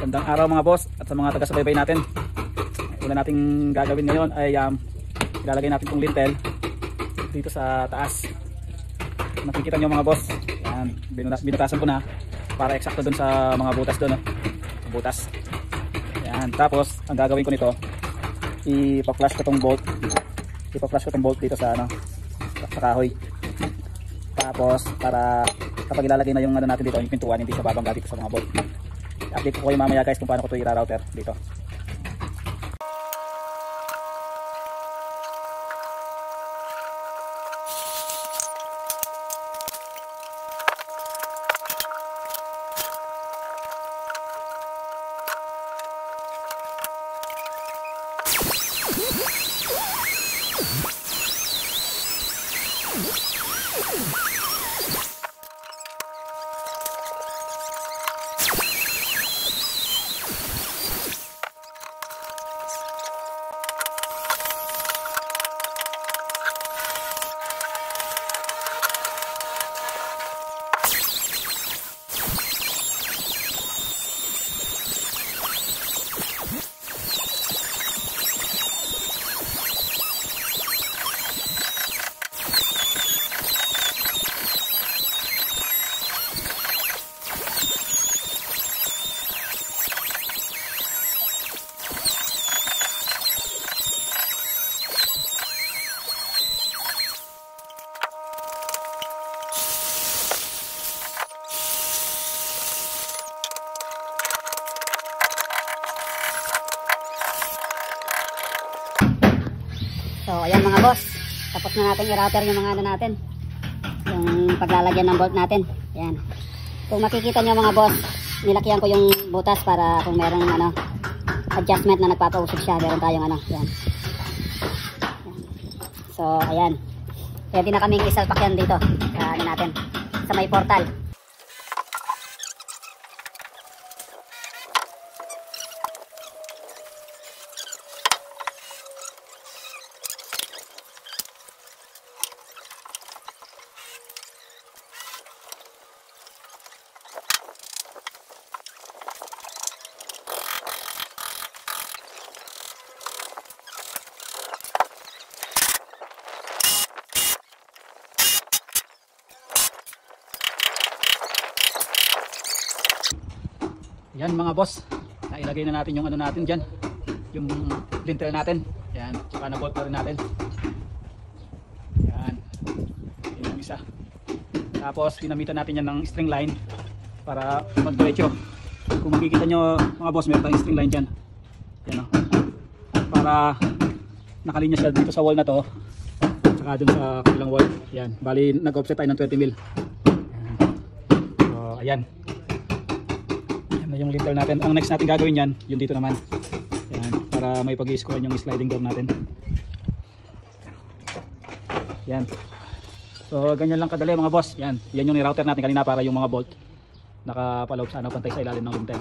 Magandang araw mga boss at sa mga taga-subaybay natin. Una nating gagawin ngayon ay ilalagay natin itong lintel dito sa taas. Nakikita nyo mga boss, yan, binutasan ko na para eksakto dun sa mga butas dun, butas. Yan, tapos ang gagawin ko nito, ipa-flash ko tong bolt. Ipa-flash ko tong bolt dito sa sa kahoy. Tapos para kapag ilalagay na yung natin dito, yung pintuan, hindi siya babangga dito sa mga bolt. Update ko kayo mamaya guys kung paano ko ito i-router dito. So ayan mga boss, tapos na natin i-router yung mga natin, yung paglalagyan ng bolt natin. Ayan, kung makikita nyo mga boss, nilakyan ko yung butas para kung merong adjustment na nagpapausok siya, meron tayong yan. So ayan, pwede na kaming isalpak yan dito sa natin, sa may portal. Yan mga boss, nailagay na natin yung natin dyan, yung lintel natin. Yan, tsaka na-bolt na rin natin. Yan, yun yung isa. Tapos pinamitan natin yan ng string line para mag-diretso. Kung makikita nyo mga boss, meron tayong string line dyan. Yan, para nakalinya siya dito sa wall na to, tsaka dun sa kabilang wall. Yan, bali nag-offset tayo ng 20 mil. So ayan, yung lintel natin. Ang next natin gagawin yan, yung dito naman. Yan, para may pag-i-score yung sliding door natin. Yan. So ganyan lang kadali mga boss. Yan, yan yung ni-router natin kanina para yung mga bolt nakapaloob sa pantay sa ilalim ng lintel.